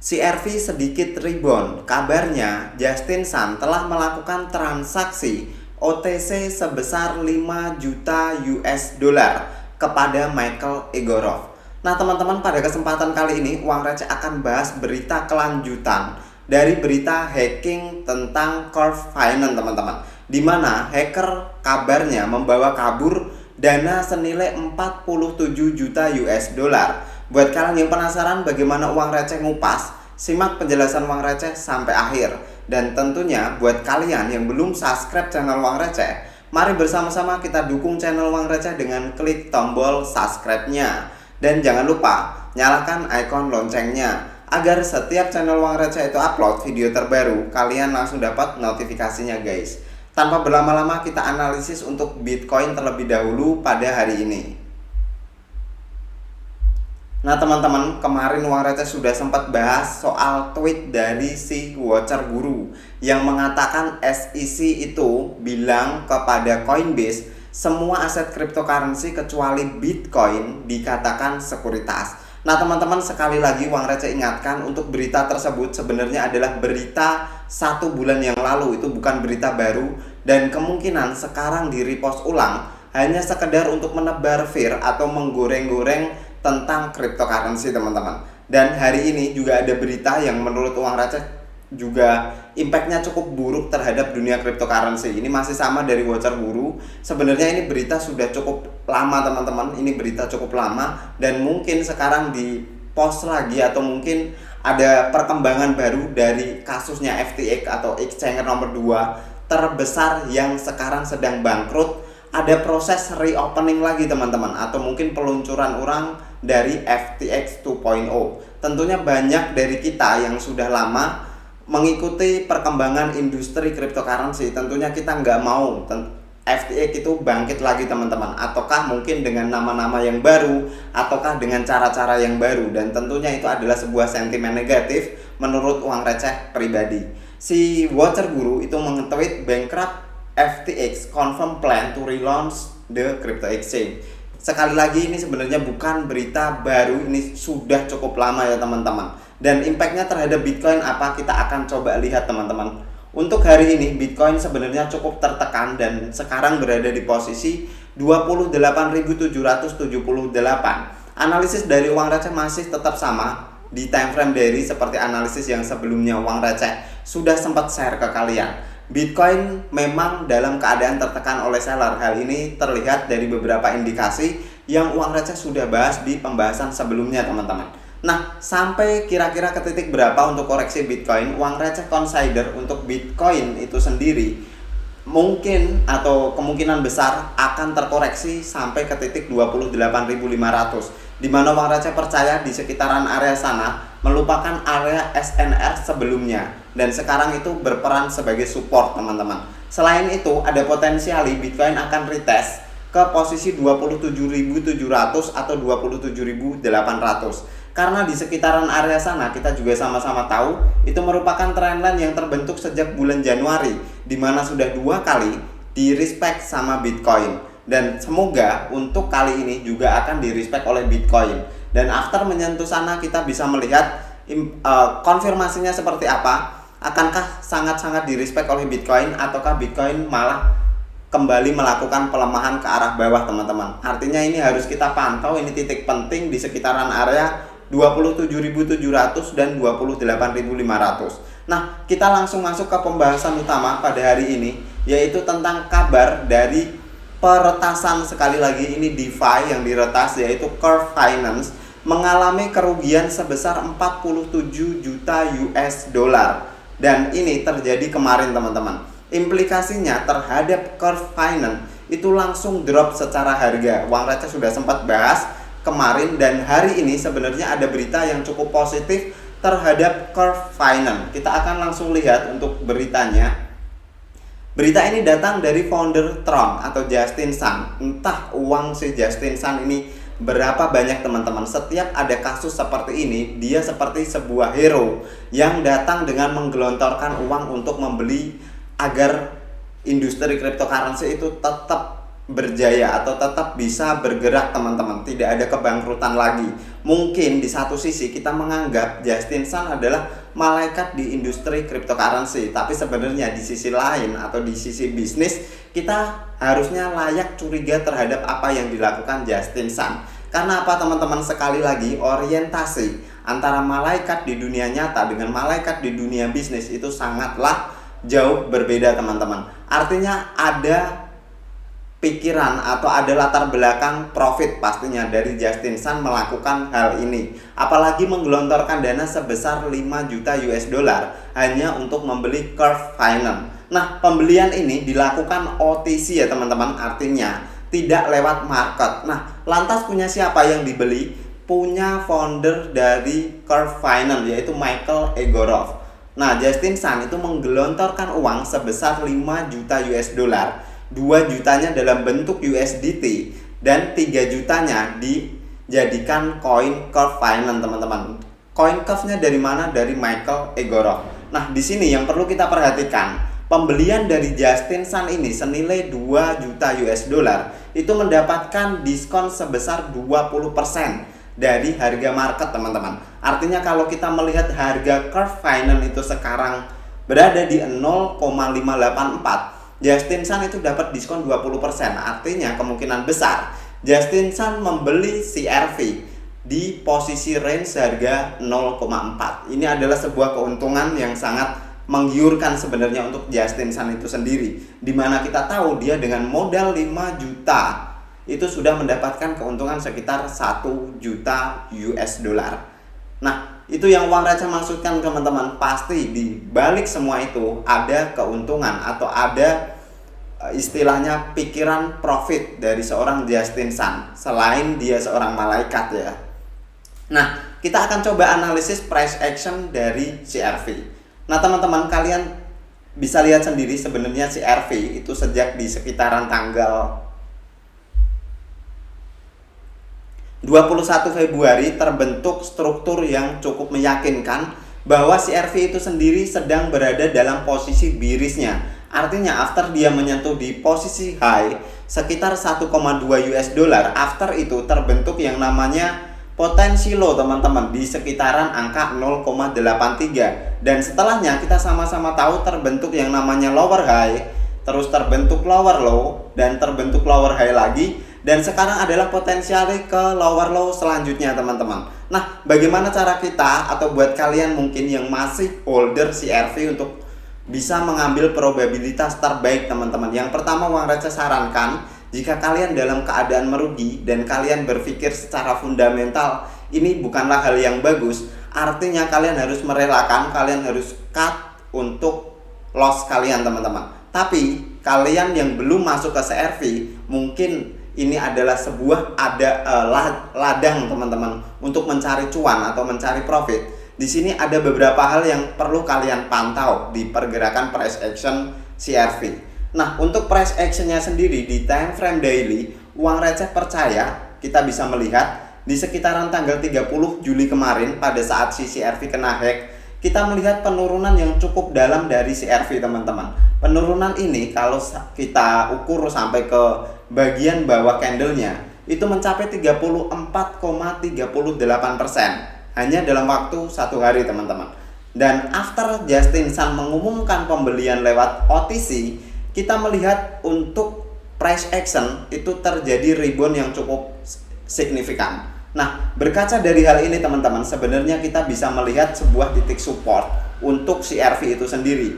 CRV sedikit rebound. Kabarnya Justin Sun telah melakukan transaksi OTC sebesar 5 juta US dollar kepada Michael Egorov. Nah teman-teman, pada kesempatan kali ini Uang Receh akan bahas berita kelanjutan dari berita hacking tentang Curve Finance teman-teman, di mana hacker kabarnya membawa kabur dana senilai 47 juta US dollar. Buat kalian yang penasaran bagaimana Uang Receh ngupas, simak penjelasan Uang Receh sampai akhir. Dan tentunya buat kalian yang belum subscribe channel Uang Receh, mari bersama-sama kita dukung channel Uang Receh dengan klik tombol subscribe-nya. Dan jangan lupa nyalakan ikon loncengnya agar setiap channel Uang Receh itu upload video terbaru, kalian langsung dapat notifikasinya guys. Tanpa berlama-lama kita analisis untuk Bitcoin terlebih dahulu pada hari ini. Nah teman-teman, kemarin Uang Receh sudah sempat bahas soal tweet dari si Watcher Guru yang mengatakan SEC itu bilang kepada Coinbase semua aset cryptocurrency kecuali Bitcoin dikatakan sekuritas. Nah teman-teman, sekali lagi Uang Receh ingatkan untuk berita tersebut sebenarnya adalah berita 1 bulan yang lalu, itu bukan berita baru, dan kemungkinan sekarang di repost ulang hanya sekedar untuk menebar fear atau menggoreng-goreng tentang cryptocurrency teman-teman. Dan hari ini juga ada berita yang menurut Uang Receh juga impactnya cukup buruk terhadap dunia cryptocurrency. Ini masih sama dari Watcher Guru. Sebenarnya ini berita sudah cukup lama teman-teman, ini berita cukup lama dan mungkin sekarang di post lagi atau mungkin ada perkembangan baru dari kasusnya FTX atau exchange nomor 2 terbesar yang sekarang sedang bangkrut. Ada proses reopening lagi teman-teman, atau mungkin peluncuran ulang dari FTX 2.0. Tentunya banyak dari kita yang sudah lama mengikuti perkembangan industri cryptocurrency, tentunya kita nggak mau FTX itu bangkit lagi teman-teman, ataukah mungkin dengan nama-nama yang baru, ataukah dengan cara-cara yang baru. Dan tentunya itu adalah sebuah sentimen negatif menurut Uang Receh pribadi. Si Watcher Guru itu menge-tweet bankrupt FTX confirm plan to relaunch the crypto exchange. Sekali lagi ini sebenarnya bukan berita baru, ini sudah cukup lama ya teman-teman. Dan impactnya terhadap Bitcoin apa, kita akan coba lihat teman-teman. Untuk hari ini Bitcoin sebenarnya cukup tertekan dan sekarang berada di posisi 28.778. Analisis dari Uang Receh masih tetap sama di time frame daily seperti analisis yang sebelumnya Uang Receh sudah sempat share ke kalian. Bitcoin memang dalam keadaan tertekan oleh seller. Hal ini terlihat dari beberapa indikasi yang Uang Receh sudah bahas di pembahasan sebelumnya teman-teman. Nah, sampai kira-kira ke titik berapa untuk koreksi Bitcoin, Uang Receh consider untuk Bitcoin itu sendiri mungkin atau kemungkinan besar akan terkoreksi sampai ke titik 28.500, di mana Uang Receh percaya di sekitaran area sana melupakan area SNR sebelumnya dan sekarang itu berperan sebagai support teman-teman. Selain itu ada potensiali Bitcoin akan retest ke posisi 27.700 atau 27.800. Karena di sekitaran area sana kita juga sama-sama tahu itu merupakan trendline yang terbentuk sejak bulan Januari, di mana sudah 2 kali di respect sama Bitcoin. Dan semoga untuk kali ini juga akan di respect oleh Bitcoin. Dan after menyentuh sana kita bisa melihat konfirmasinya seperti apa. Akankah sangat-sangat di respect oleh Bitcoin, ataukah Bitcoin malah kembali melakukan pelemahan ke arah bawah teman-teman. Artinya ini harus kita pantau, ini titik penting di sekitaran area 27.700 dan 28.500. Nah, kita langsung masuk ke pembahasan utama pada hari ini, yaitu tentang kabar dari peretasan. Sekali lagi ini DeFi yang diretas, yaitu Curve Finance mengalami kerugian sebesar 47 juta US dollar. Dan ini terjadi kemarin teman-teman. Implikasinya terhadap Curve Finance itu langsung drop secara harga. Uang Receh sudah sempat bahas kemarin, dan hari ini sebenarnya ada berita yang cukup positif terhadap Curve Finance. Kita akan langsung lihat untuk beritanya. Berita ini datang dari founder Tron atau Justin Sun. Entah uang si Justin Sun ini berapa banyak teman-teman. Setiap ada kasus seperti ini, dia seperti sebuah hero yang datang dengan menggelontorkan uang untuk membeli agar industri cryptocurrency itu tetap berjaya atau tetap bisa bergerak teman-teman, tidak ada kebangkrutan lagi. mungkin di satu sisi kita menganggap Justin Sun adalah malaikat di industri cryptocurrency, tapi sebenarnya di sisi lain atau di sisi bisnis kita harusnya layak curiga terhadap apa yang dilakukan Justin Sun. Karena apa teman-teman? Sekali lagi, orientasi antara malaikat di dunia nyata dengan malaikat di dunia bisnis itu sangatlah jauh berbeda teman-teman. Artinya ada pikiran atau ada latar belakang profit pastinya dari Justin Sun melakukan hal ini. Apalagi menggelontorkan dana sebesar 5 juta US dollar hanya untuk membeli Curve Finance. Nah, pembelian ini dilakukan OTC ya teman-teman, artinya tidak lewat market. Nah, lantas punya siapa yang dibeli? Punya founder dari Curve Finance, yaitu Michael Egorov. Nah, Justin Sun itu menggelontorkan uang sebesar 5 juta US dollar. 2 jutanya dalam bentuk USDT dan 3 jutanya dijadikan koin Curve Finance teman-teman. Koin Curve-nya dari mana? Dari Michael Egorov. Nah, di sini yang perlu kita perhatikan, pembelian dari Justin Sun ini senilai 2 juta US dollar itu mendapatkan diskon sebesar 20% dari harga market teman-teman. Artinya kalau kita melihat harga Curve Finance itu sekarang berada di 0,584, Justin Sun itu dapat diskon 20%. Artinya kemungkinan besar Justin Sun membeli CRV di posisi range harga 0,4. Ini adalah sebuah keuntungan yang sangat menggiurkan sebenarnya untuk Justin Sun itu sendiri, dimana kita tahu dia dengan modal 5 juta itu sudah mendapatkan keuntungan sekitar 1 juta US dollar. Nah, itu yang uang receh maksudkan teman-teman. Pasti di balik semua itu ada keuntungan atau ada istilahnya pikiran profit dari seorang Justin Sun, selain dia seorang malaikat ya. Nah, kita akan coba analisis price action dari CRV. Nah teman-teman, kalian bisa lihat sendiri sebenarnya CRV itu sejak di sekitaran tanggal 21 Februari terbentuk struktur yang cukup meyakinkan bahwa CRV itu sendiri sedang berada dalam posisi bearishnya. Artinya after dia menyentuh di posisi high sekitar 1,2 US dollar, after itu terbentuk yang namanya potensi low teman-teman di sekitaran angka 0,83, dan setelahnya kita sama-sama tahu terbentuk yang namanya lower high, terus terbentuk lower low, dan terbentuk lower high lagi, dan sekarang adalah potensial ke lower low selanjutnya teman-teman. Nah, bagaimana cara kita atau buat kalian mungkin yang masih holder CRV untuk bisa mengambil probabilitas terbaik teman-teman? Yang pertama, uang receh sarankan jika kalian dalam keadaan merugi dan kalian berpikir secara fundamental ini bukanlah hal yang bagus, artinya kalian harus merelakan, kalian harus cut untuk loss kalian teman-teman. Tapi kalian yang belum masuk ke CRV, mungkin ini adalah sebuah ladang teman-teman untuk mencari cuan atau mencari profit. Di sini ada beberapa hal yang perlu kalian pantau di pergerakan price action CRV. Nah, untuk price actionnya sendiri di time frame daily, uang receh percaya kita bisa melihat di sekitaran tanggal 30 Juli kemarin pada saat si CRV kena hack, kita melihat penurunan yang cukup dalam dari CRV teman-teman. Penurunan ini kalau kita ukur sampai ke bagian bawah candlenya itu mencapai 34,38% hanya dalam waktu satu hari teman-teman. Dan after Justin Sun mengumumkan pembelian lewat OTC, kita melihat untuk price action itu terjadi rebound yang cukup signifikan. Nah, berkaca dari hal ini teman-teman, sebenarnya kita bisa melihat sebuah titik support untuk CRV itu sendiri.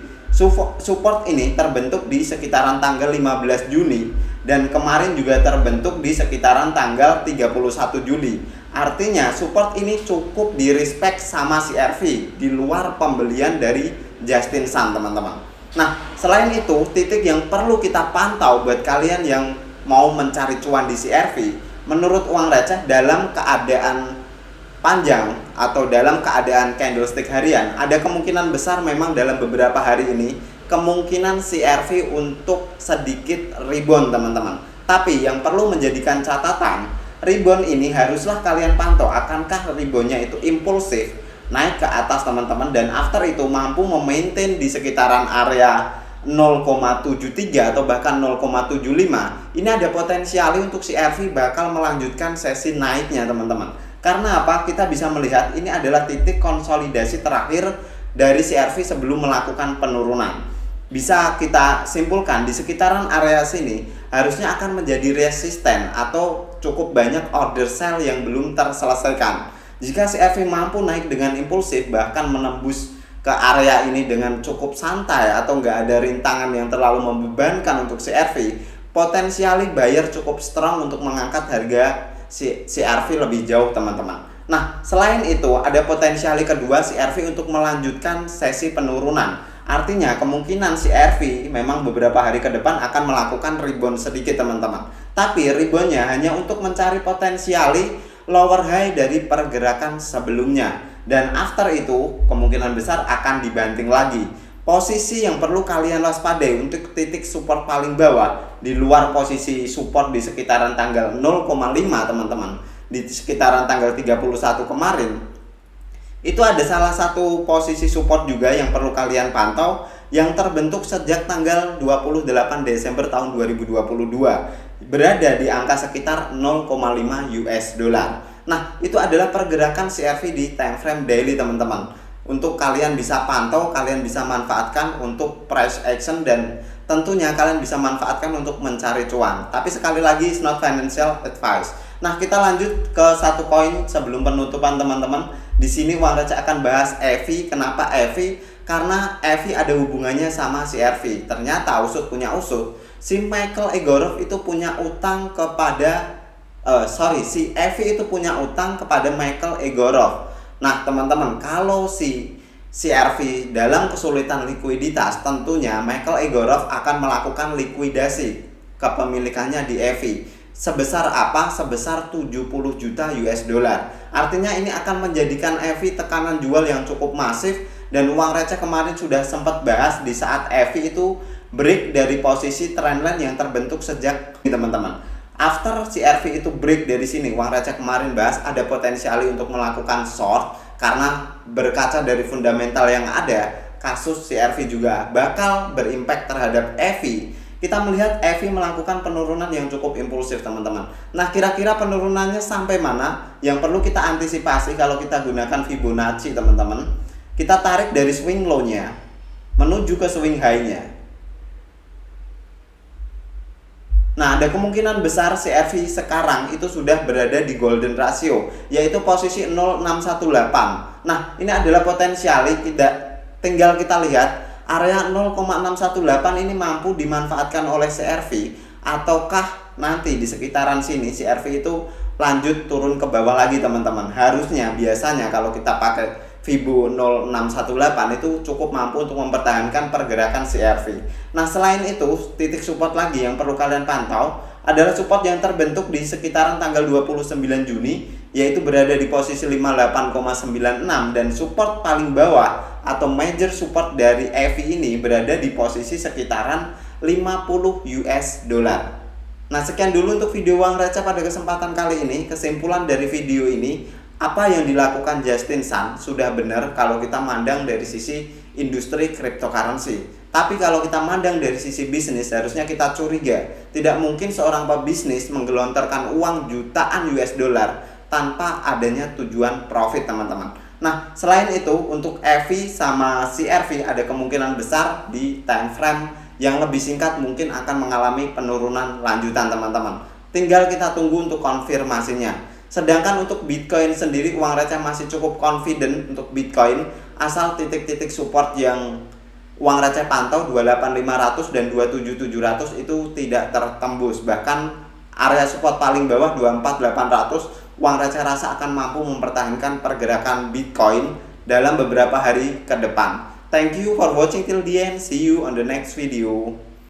Support ini terbentuk di sekitaran tanggal 15 Juni dan kemarin juga terbentuk di sekitaran tanggal 31 Juli. Artinya support ini cukup di respect sama CRV di luar pembelian dari Justin Sun teman-teman. Nah, selain itu titik yang perlu kita pantau buat kalian yang mau mencari cuan di CRV, menurut uang receh dalam keadaan panjang atau dalam keadaan candlestick harian, ada kemungkinan besar memang dalam beberapa hari ini kemungkinan CRV untuk sedikit rebound teman-teman. Tapi yang perlu menjadikan catatan, rebound ini haruslah kalian pantau, akankah reboundnya itu impulsif naik ke atas teman-teman, dan after itu mampu memaintain di sekitaran area 0,73 atau bahkan 0,75. Ini ada potensial untuk CRV bakal melanjutkan sesi naiknya teman-teman. Karena apa? Kita bisa melihat ini adalah titik konsolidasi terakhir dari CRV sebelum melakukan penurunan. Bisa kita simpulkan di sekitaran area sini harusnya akan menjadi resisten atau cukup banyak order sell yang belum terselesaikan. Jika CRV mampu naik dengan impulsif bahkan menembus ke area ini dengan cukup santai atau nggak ada rintangan yang terlalu membebankan untuk CRV, potensiali buyer cukup strong untuk mengangkat harga CRV lebih jauh teman-teman. Nah, selain itu ada potensiali kedua CRV untuk melanjutkan sesi penurunan. Artinya kemungkinan CRV memang beberapa hari ke depan akan melakukan rebound sedikit teman-teman. Tapi reboundnya hanya untuk mencari potensiali lower high dari pergerakan sebelumnya. Dan after itu kemungkinan besar akan dibanting lagi. Posisi yang perlu kalian waspadai untuk titik support paling bawah di luar posisi support di sekitaran tanggal 0,5 teman-teman. Di sekitaran tanggal 31 kemarin itu ada salah satu posisi support juga yang perlu kalian pantau yang terbentuk sejak tanggal 28 Desember tahun 2022 berada di angka sekitar 0,5 US dollar. Nah, itu adalah pergerakan CRV di time frame daily teman-teman. Untuk kalian bisa pantau, kalian bisa manfaatkan untuk price action dan tentunya kalian bisa manfaatkan untuk mencari cuan. Tapi sekali lagi it's not financial advice. Nah, kita lanjut ke satu koin sebelum penutupan teman-teman. Di sini Uang Receh akan bahas EVI. Kenapa EVI? Karena EVI ada hubungannya sama CRV. Ternyata usut punya usut. Si Michael Egorov itu punya utang kepada si EVI itu punya utang kepada Michael Egorov. Nah, teman-teman, kalau si CRV dalam kesulitan likuiditas, tentunya Michael Egorov akan melakukan likuidasi kepemilikannya di EVI. Sebesar apa? Sebesar 70 juta US dollar. Artinya ini akan menjadikan EVI tekanan jual yang cukup masif. Dan Uang Receh kemarin sudah sempat bahas di saat EVI itu break dari posisi trendline yang terbentuk sejak ini teman-teman. After CRV itu break dari sini, Uang Receh kemarin bahas ada potensial untuk melakukan short. Karena berkaca dari fundamental yang ada, kasus CRV juga bakal berimpact terhadap EVI. Kita melihat EVI melakukan penurunan yang cukup impulsif teman-teman. Nah, kira-kira penurunannya sampai mana? Yang perlu kita antisipasi kalau kita gunakan Fibonacci teman-teman. Kita tarik dari swing low-nya menuju ke swing high-nya. Nah, ada kemungkinan besar CRV sekarang itu sudah berada di golden ratio, yaitu posisi 0,618. Nah, ini adalah potensial, tinggal kita lihat area 0,618 ini mampu dimanfaatkan oleh CRV ataukah nanti di sekitaran sini CRV itu lanjut turun ke bawah lagi teman-teman. Harusnya biasanya kalau kita pakai Fibo 0618 itu cukup mampu untuk mempertahankan pergerakan CRV. Nah, selain itu titik support lagi yang perlu kalian pantau adalah support yang terbentuk di sekitaran tanggal 29 Juni, yaitu berada di posisi 58,96, dan support paling bawah atau major support dari EVI ini berada di posisi sekitaran 50 US dollar. Nah, sekian dulu untuk video Uang Receh pada kesempatan kali ini. Kesimpulan dari video ini, apa yang dilakukan Justin Sun sudah benar kalau kita mandang dari sisi industri cryptocurrency. Tapi kalau kita mandang dari sisi bisnis, harusnya kita curiga. Tidak mungkin seorang pebisnis menggelontorkan uang jutaan US dollar tanpa adanya tujuan profit teman-teman. Nah, selain itu untuk EVI sama CRV ada kemungkinan besar di time frame yang lebih singkat mungkin akan mengalami penurunan lanjutan teman-teman. Tinggal kita tunggu untuk konfirmasinya. Sedangkan untuk Bitcoin sendiri, Uang Receh masih cukup confident untuk Bitcoin, asal titik-titik support yang Uang Receh pantau 28500 dan 27700 itu tidak tertembus. Bahkan area support paling bawah 24800, Uang Receh rasa akan mampu mempertahankan pergerakan Bitcoin dalam beberapa hari ke depan. Thank you for watching till the end. See you on the next video.